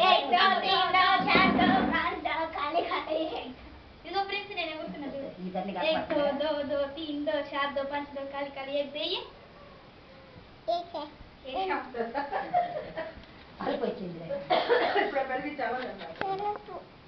एक दो तीन दो चार दो पाँच दो काली खाते इनको प्रिंस ने गुर्तुन्ना చూడు एक दो दो दो तीन दो चार दो पाँच दो काली काली एक दे ये एक है एक शब्द अरे कोई चीज नहीं प्रॉपर्ली चावल है